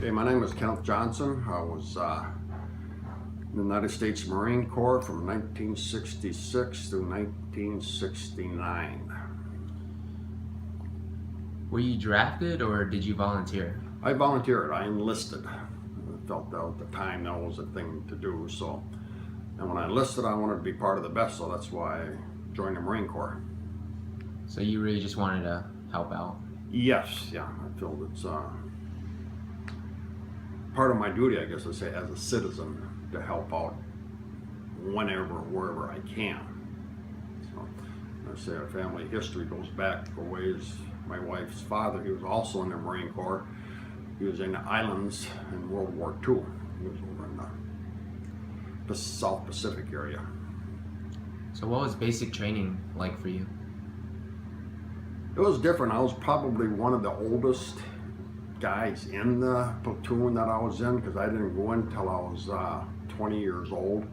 Hey, my name is Kenneth Johnson. I was in the United States Marine Corps from 1966 through 1969. Were you drafted or did you volunteer? I volunteered. I enlisted. I felt that at the time that was a thing to do. So, and when I enlisted, I wanted to be part of the best. So that's why I joined the Marine Corps. So you really just wanted to help out? Yes, yeah. I feel it's part of my duty, I guess I say, as a citizen, to help out whenever, wherever I can. So, I say our family history goes back a ways. My wife's father, he was also in the Marine Corps. He was in the islands in World War II. He was over in the South Pacific area. So what was basic training like for you? It was different. I was probably one of the oldest guys in the platoon that I was in, because I didn't go in until I was 20 years old,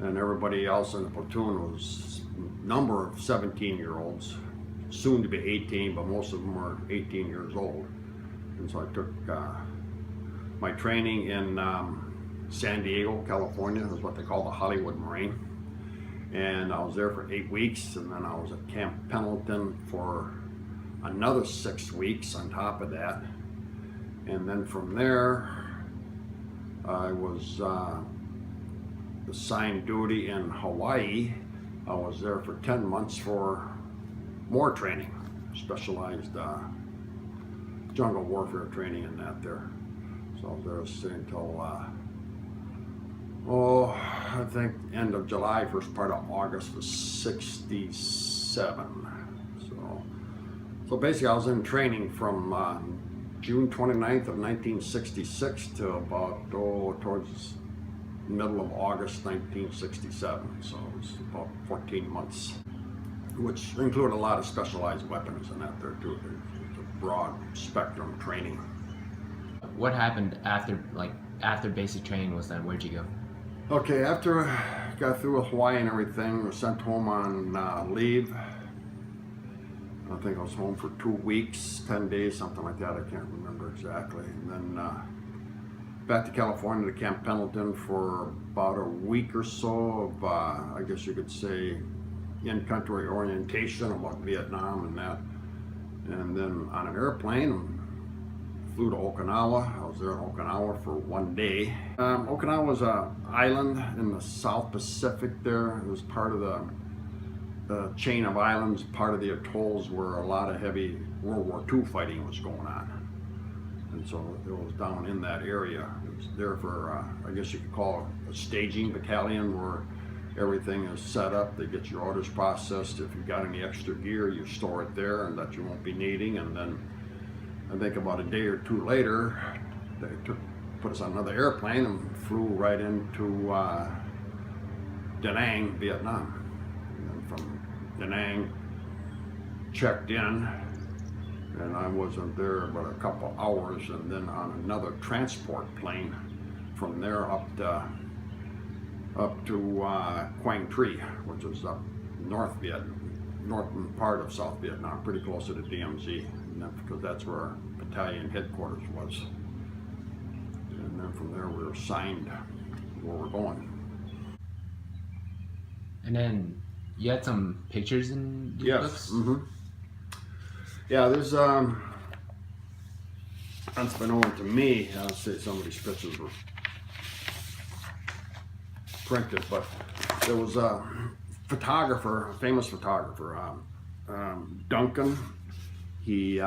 and everybody else in the platoon was a number of 17-year-olds, soon to be 18, but most of them were 18 years old. And so I took my training in San Diego, California. It was what they call the Hollywood Marine, and I was there for 8 weeks, and then I was at Camp Pendleton for another 6 weeks on top of that. And then from there, I was assigned duty in Hawaii. I was there for 10 months for more training, specialized jungle warfare training in that there. So I was there until, I think end of July, first part of August of '67. So basically I was in training from June 29th of 1966 to about towards the middle of August 1967. So it was about 14 months, which included a lot of specialized weapons in that there too. It's a broad spectrum training. What happened after basic training was done? Where'd you go? Okay, after I got through with Hawaii and everything, was sent home on leave. I think I was home for 2 weeks, 10 days, something like that. I can't remember exactly. And then back to California to Camp Pendleton for about a week or so of, I guess you could say, in-country orientation about Vietnam and that. And then on an airplane, flew to Okinawa. I was there in Okinawa for 1 day. Okinawa was an island in the South Pacific there. It was part of the chain of islands, part of the atolls where a lot of heavy World War II fighting was going on. And so it was down in that area. It was there for, I guess you could call it a staging battalion, where everything is set up. They get your orders processed. If you've got any extra gear, you store it there and that you won't be needing. And then I think about a day or two later, they put us on another airplane and flew right into Da Nang, Vietnam. From Da Nang, checked in, and I wasn't there but a couple hours, and then on another transport plane from there up to Quang Tri, which is up northern part of South Vietnam, pretty close to the DMZ, and then, because that's where our battalion headquarters was. And then from there we were assigned where we're going. And then you had some pictures in your books? Mm-hmm. Yeah, there's unbeknown to me, I'll say some of these pictures were printed, but there was a photographer, a famous photographer, Duncan. He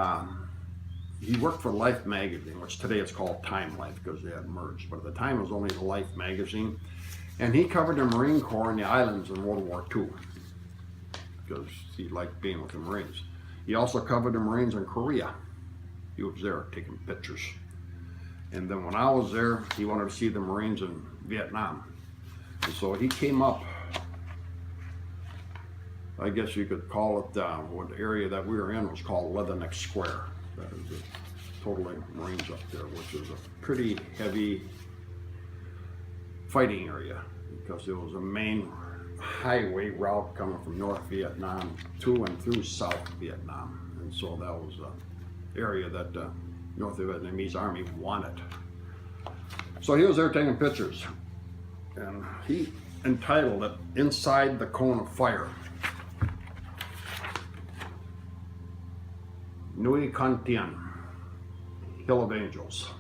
worked for Life magazine, which today it's called Time Life because they had merged, but at the time it was only the Life magazine. And he covered the Marine Corps in the islands in World War II because he liked being with the Marines. He also covered the Marines in Korea. He was there taking pictures. And then when I was there, he wanted to see the Marines in Vietnam. And so he came up, I guess you could call it, what the area that we were in was called Leatherneck Square. That is totally Marines up there, which is a pretty heavy fighting area because it was a main highway route coming from North Vietnam to and through South Vietnam. And so that was an area that North Vietnamese army wanted. So he was there taking pictures, and he entitled it "Inside the Cone of Fire." Nguyen Con Tien, Hill of Angels,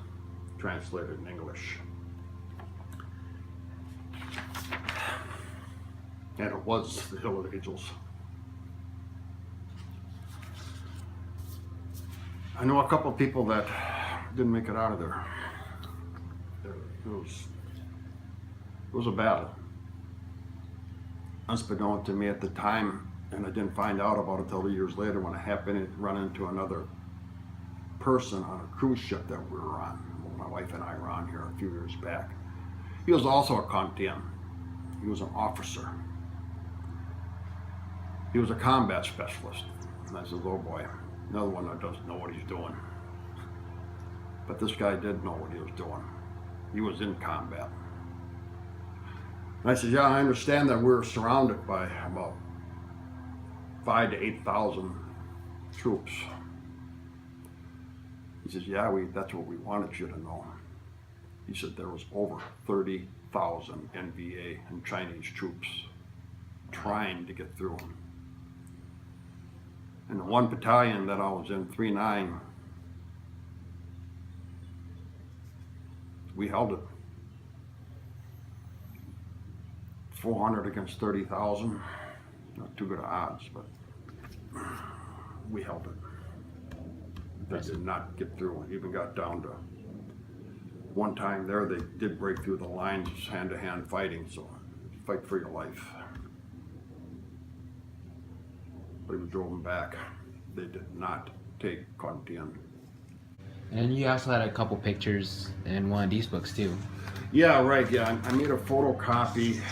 translated in English. And it was the Hill of Angels. I know a couple of people that didn't make it out of there. It was a battle. Unbeknown to me at the time, and I didn't find out about it until years later when I happened to run into another person on a cruise ship that we were on. Well, my wife and I were on here a few years back. He was also a Con Tien. He was an officer. He was a combat specialist. And I said, oh boy, another one that doesn't know what he's doing. But this guy did know what he was doing. He was in combat. And I said, yeah, I understand that we're surrounded by about 5,000 to 8,000 troops. He says, yeah, that's what we wanted you to know. He said there was over 30,000 NVA and Chinese troops trying to get through. And the one battalion that I was in, 3-9, we held it. 400 against 30,000. Not too good of odds, but we held it. They did not get through. It even got down to one time there, they did break through the lines, hand-to-hand fighting, so fight for your life. But we drove them back. They did not take Con Tien. And you also had a couple pictures in one of these books too. Yeah, right, yeah. I made a photocopy.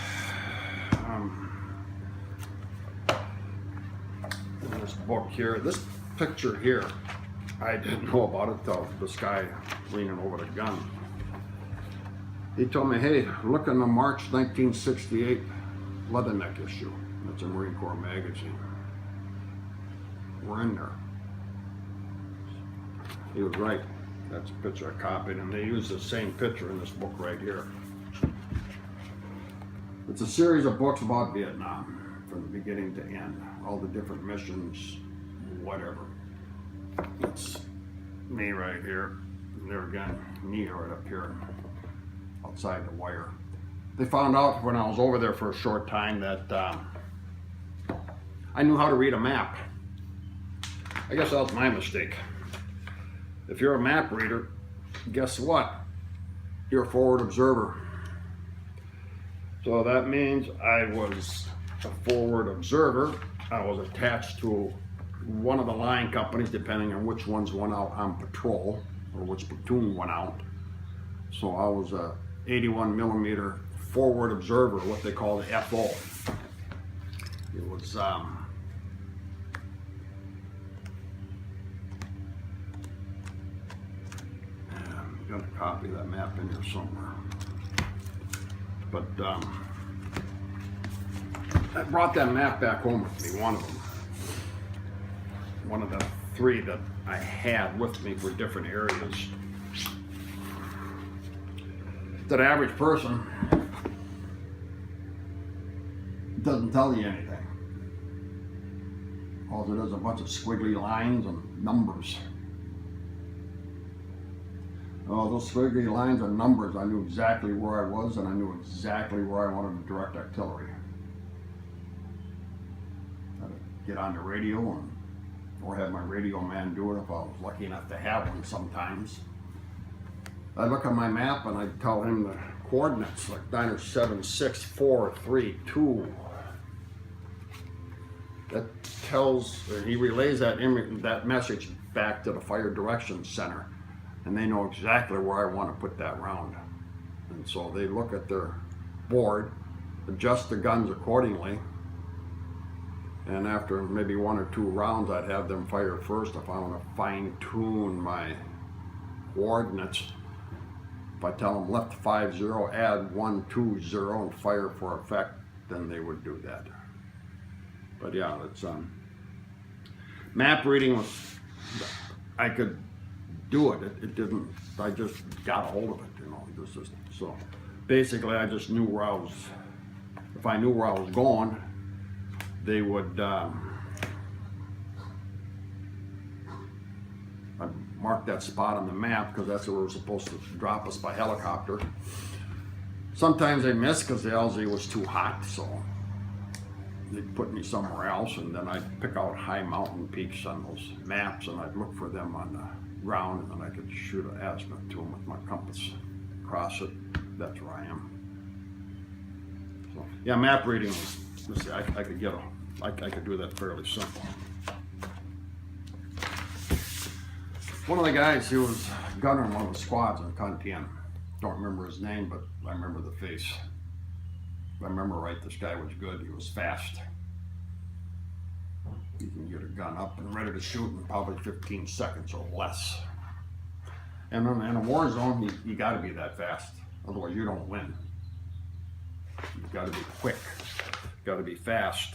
In this book here, this picture here, I didn't know about it till this guy leaning over the gun. He told me, hey, look in the March 1968 Leatherneck issue. That's a Marine Corps magazine. We're in there. He was right. That's a picture I copied, and they used the same picture in this book right here. It's a series of books about Vietnam, from the beginning to end. All the different missions, whatever. It's me right here. And there again, me right up here, outside the wire. They found out when I was over there for a short time that I knew how to read a map. I guess that was my mistake. If you're a map reader, guess what? You're a forward observer. So that means I was a forward observer. I was attached to one of the line companies, depending on which ones went out on patrol or which platoon went out. So I was a 81 millimeter forward observer, what they call the FO. It was I've got a copy of that map in here somewhere. But I brought that map back home with me, one of them. One of the three that I had with me for different areas. That average person doesn't tell you anything. All it is a bunch of squiggly lines and numbers. Oh, those squiggly lines and numbers, I knew exactly where I was, and I knew exactly where I wanted to direct artillery. I'd get on the radio or have my radio man do it if I was lucky enough to have one sometimes. I'd look at my map and I'd tell him the coordinates, like 9076432. That tells, he relays that message back to the Fire Direction Center, and they know exactly where I want to put that round. And so they look at their board, adjust the guns accordingly, and after maybe one or two rounds, I'd have them fire first if I want to fine tune my coordinates. If I tell them left 50, add 120 and fire for effect, then they would do that. But yeah, it's map reading was, I could do it. It didn't, I just got a hold of it, you know. This is, so basically I just knew where I was, if I knew where I was going, they would, I'd mark that spot on the map because that's where we were supposed to drop us by helicopter. Sometimes they missed because the LZ was too hot, so they'd put me somewhere else, and then I'd pick out high mountain peaks on those maps, and I'd look for them on the ground, and then I could shoot an azimuth to them with my compass. Cross it, that's where I am. So, yeah, map reading was, let's see, I could get I could do that fairly simple. One of the guys, he was gunning one of the squads in Cantian. Don't remember his name, but I remember the face. If I remember right, this guy was good. He was fast. He can get a gun up and ready to shoot in probably 15 seconds or less. And in a war zone, you got to be that fast. Otherwise, you don't win. You've got to be quick. You've got to be fast.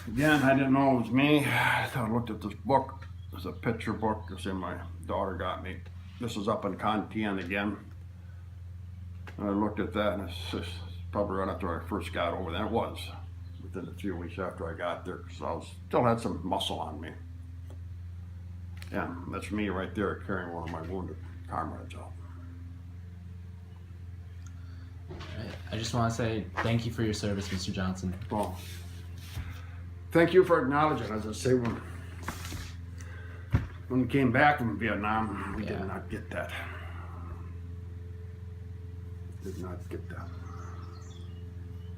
Again, I didn't know it was me. I looked at this book. It's a picture book. It's in my daughter got me. This is up in Cantian again. And I looked at that, and it's just probably right after I first got over there. It was within a few weeks after I got there, because I still had some muscle on me. Yeah, that's me right there carrying one of my wounded comrades out. I just want to say thank you for your service, Mr. Johnson. Well, thank you for acknowledging. As I say, when we came back from Vietnam, we did not get that. Did not get that.